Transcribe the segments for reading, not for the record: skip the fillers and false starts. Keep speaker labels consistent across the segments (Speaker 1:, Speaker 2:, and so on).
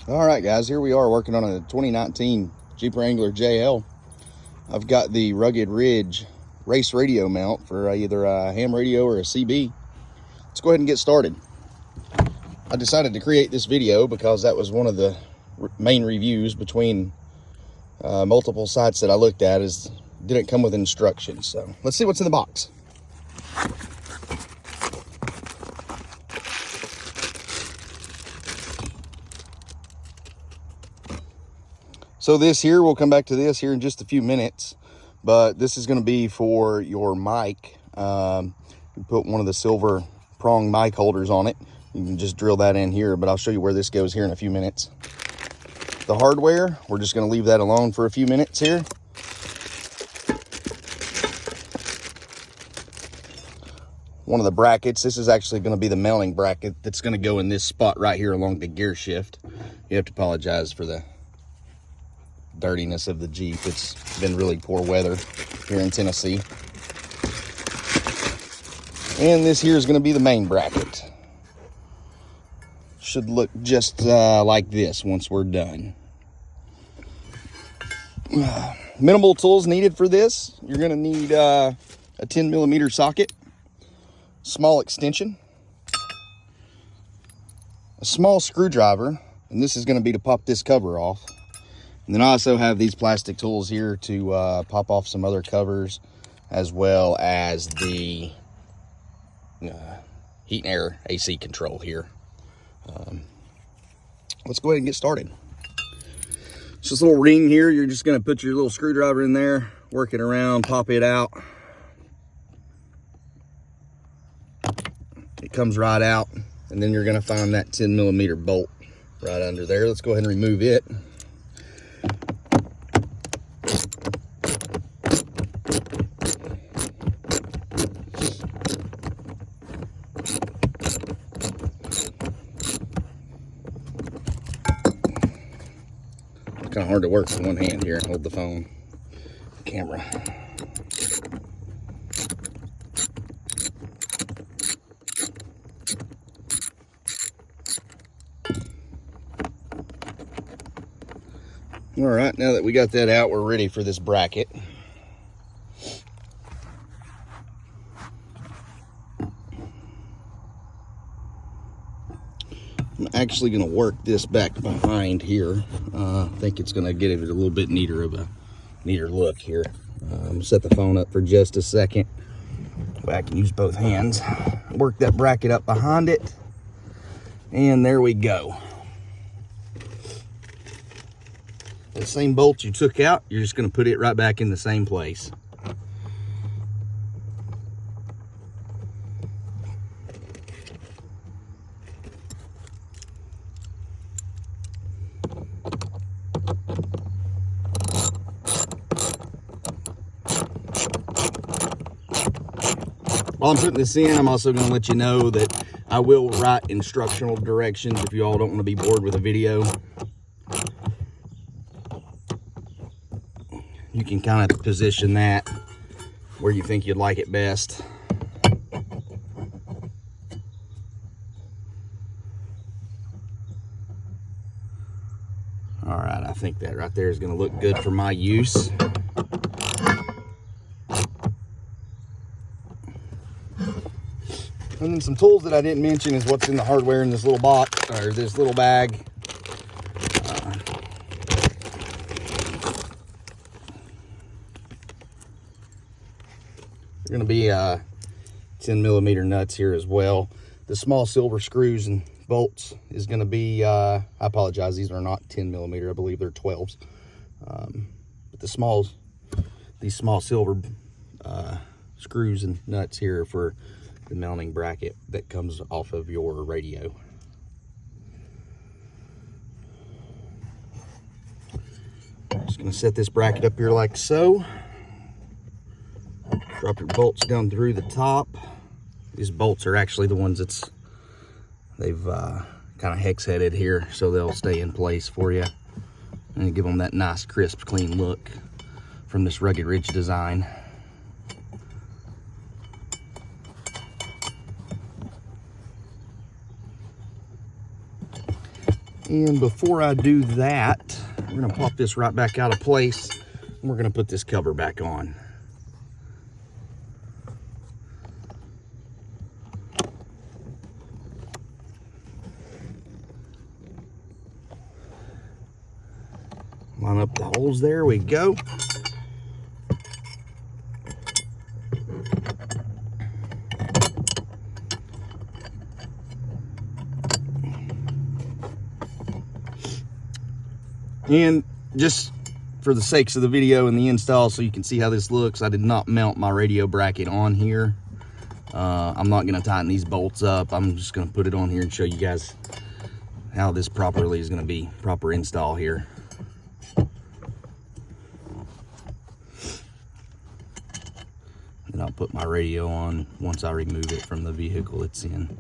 Speaker 1: All right, guys, here we are working on a 2019 Jeep Wrangler JL. I've got the Rugged Ridge race radio mount for either a ham radio or a CB. Let's go ahead and get started. I decided to create this video because that was one of the main reviews between multiple sites that I looked at is didn't come with instructions. So let's see what's in the box. So this here, we'll come back to this here in just a few minutes, but this is going to be for your mic. You put one of the silver prong mic holders on it. You can just drill that in here, but I'll show you where this goes here in a few minutes. The hardware, we're just going to leave that alone for a few minutes here. One of the brackets, this is actually going to be the mounting bracket that's going to go in this spot right here along the gear shift. You have to apologize for the dirtiness of the Jeep. It's been really poor weather here in Tennessee. And this here is going to be the main bracket. Should look just like this once we're done. Minimal tools needed for this. You're going to need a 10mm socket, small extension, a small screwdriver, and this is going to be to pop this cover off. And then I also have these plastic tools here to pop off some other covers, as well as the heat and air AC control here. Let's go ahead and get started. It's just a little ring here. You're just going to put your little screwdriver in there, work it around, pop it out. It comes right out, and then you're going to find that 10mm bolt right under there. Let's go ahead and remove it. Kind of hard to work with one hand here and hold the phone camera. All right, now that we got that out, we're ready for this bracket. I'm actually going to work this back behind here. I think it's going to get it a little bit neater look here. I'm going to set the phone up for just a second. I can use both hands. Work that bracket up behind it. And there we go. The same bolt you took out, you're just going to put it right back in the same place. While I'm putting this in, I'm also going to let you know that I will write instructional directions if you all don't want to be bored with a video. You can kind of position that where you think you'd like it best. All right, I think that right there is going to look good for my use. And then some tools that I didn't mention is what's in the hardware in this little box, or this little bag. They're going to be 10mm nuts here as well. The small silver screws and bolts is going to be, I apologize, these are not 10mm, I believe they're 12s. But these small silver screws and nuts here are for the mounting bracket that comes off of your radio. Just going to set this bracket up here like so. Drop your bolts down through the top. These bolts are actually the ones they've kind of hex headed here, so they'll stay in place for you and give them that nice crisp clean look from this Rugged Ridge design. And before I do that, we're gonna pop this right back out of place, and we're gonna put this cover back on. Line up the holes, there we go. And just for the sakes of the video and the install, so you can see how this looks, I did not mount my radio bracket on here. I'm not going to tighten these bolts up. I'm just going to put it on here and show you guys how this properly is going to be, proper install here. And I'll put my radio on once I remove it from the vehicle it's in.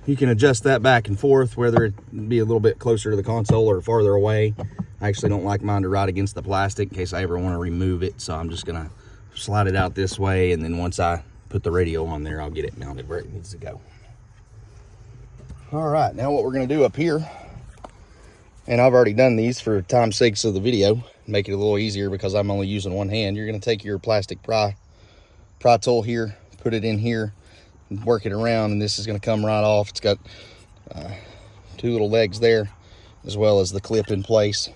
Speaker 1: You can adjust that back and forth, whether it be a little bit closer to the console or farther away. I actually don't like mine to ride against the plastic in case I ever want to remove it, so I'm just gonna slide it out this way, and then once I put the radio on there, I'll get it mounted where it needs to go. All right, now what we're gonna do up here, and I've already done these for time's sakes of the video, make it a little easier because I'm only using one hand. You're gonna take your plastic pry tool here, put it in here, work it around, and this is going to come right off. It's got 2 little legs there, as well as the clip in place.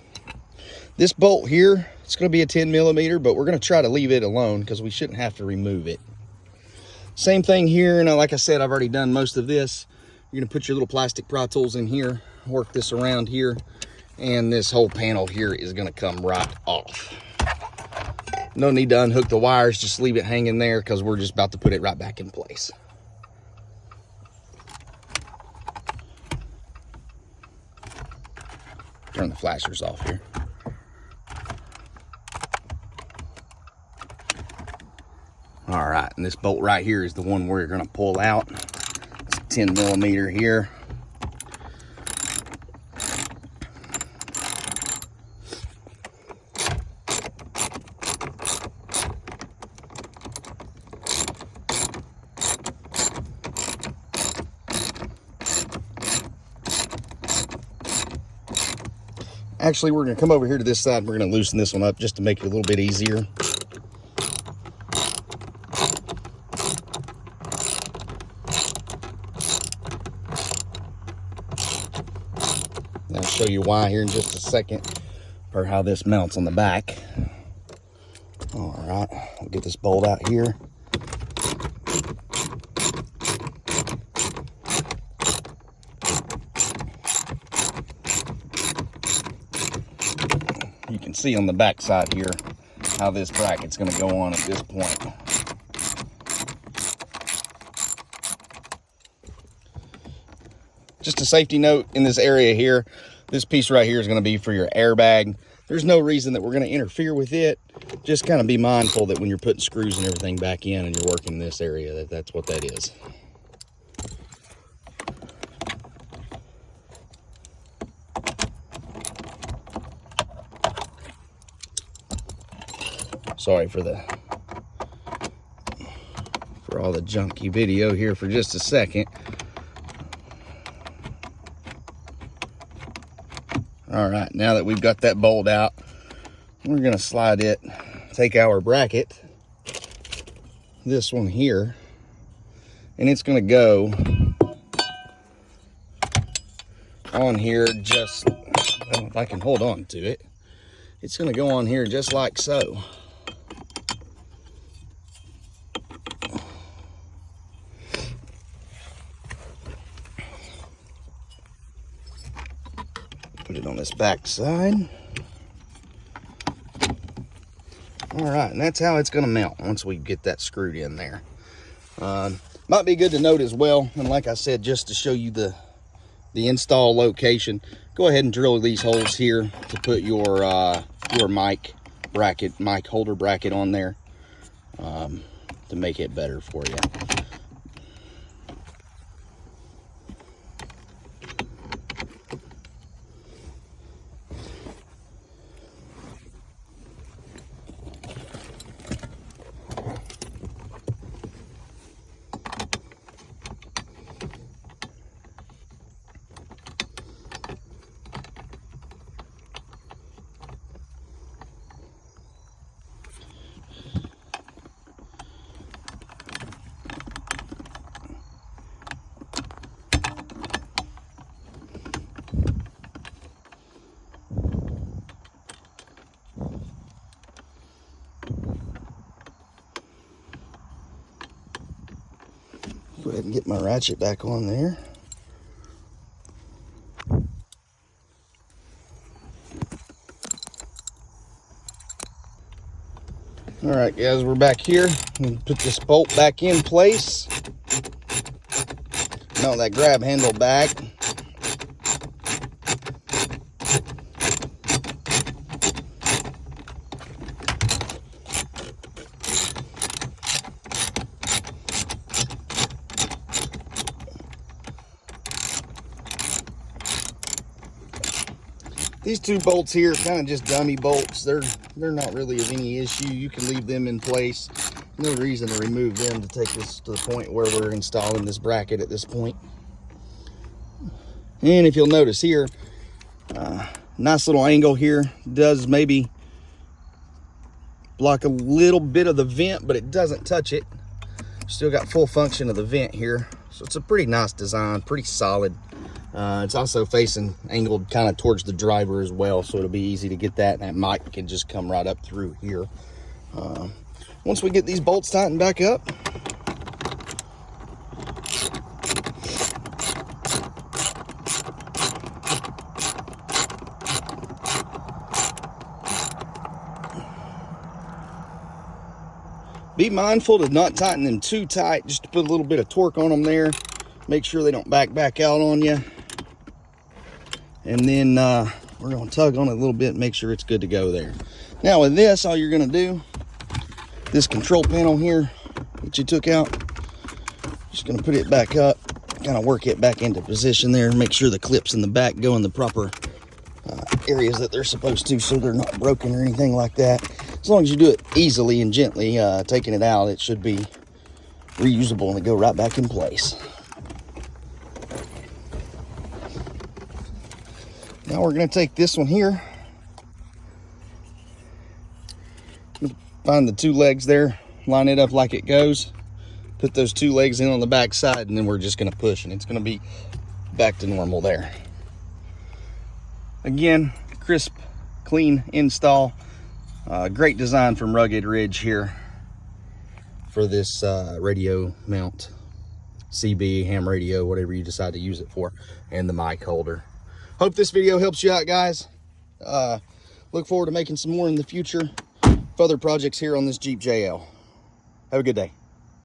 Speaker 1: This bolt here, it's going to be a 10mm, but we're going to try to leave it alone because we shouldn't have to remove it. Same thing here, and like I said, I've already done most of this. You're going to put your little plastic pry tools in here, work this around here, and this whole panel here is going to come right off. No need to unhook the wires, just leave it hanging there because we're just about to put it right back in place. Turn the flashers off here. All right, and this bolt right here is the one we're gonna pull out. It's 10mm here. Actually, we're going to come over here to this side and we're going to loosen this one up just to make it a little bit easier. And I'll show you why here in just a second, or how this mounts on the back. All right, we'll get this bolt out here. You can see on the back side here how this bracket's going to go on at this point. Just a safety note in this area here, this piece right here is going to be for your airbag. There's no reason that we're going to interfere with it. Just kind of be mindful that when you're putting screws and everything back in and you're working this area, that's what that is. Sorry for all the junky video here for just a second. All right, now that we've got that bolt out, we're gonna slide it, take our bracket, this one here, and it's gonna go on here just, well, if I can hold on to it, it's gonna go on here just like so. Put it on this back side. All right, and that's how it's going to mount once we get that screwed in there. Might be good to note as well, and like I said, just to show you the install location, go ahead and drill these holes here to put your mic holder bracket on there, to make it better for you. Go ahead and get my ratchet back on there. All right, guys, we're back here. Put this bolt back in place. Mount that grab handle back. These two bolts here are kind of just dummy bolts. They're not really of any issue. You can leave them in place. No reason to remove them to take this to the point where we're installing this bracket at this point. And if you'll notice here, nice little angle here. Does maybe block a little bit of the vent, but it doesn't touch it. Still got full function of the vent here. So it's a pretty nice design, pretty solid. It's also facing angled kind of towards the driver as well, so it'll be easy to get that, and that mic can just come right up through here. Once we get these bolts tightened back up, be mindful to not tighten them too tight, just to put a little bit of torque on them there. Make sure they don't back out on you. And then we're going to tug on it a little bit and make sure it's good to go there. Now with this, all you're going to do, this control panel here that you took out, just going to put it back up, kind of work it back into position there, make sure the clips in the back go in the proper areas that they're supposed to, so they're not broken or anything like that. As long as you do it easily and gently, taking it out, it should be reusable and go right back in place. Now we're going to take this one here, find the two legs there, line it up like it goes, put those two legs in on the back side, and then we're just going to push, and it's going to be back to normal there. Again, crisp, clean install. Great design from Rugged Ridge here for this radio mount, CB, ham radio, whatever you decide to use it for, and the mic holder. Hope this video helps you out, guys. Look forward to making some more in the future. Further projects here on this Jeep JL. Have a good day.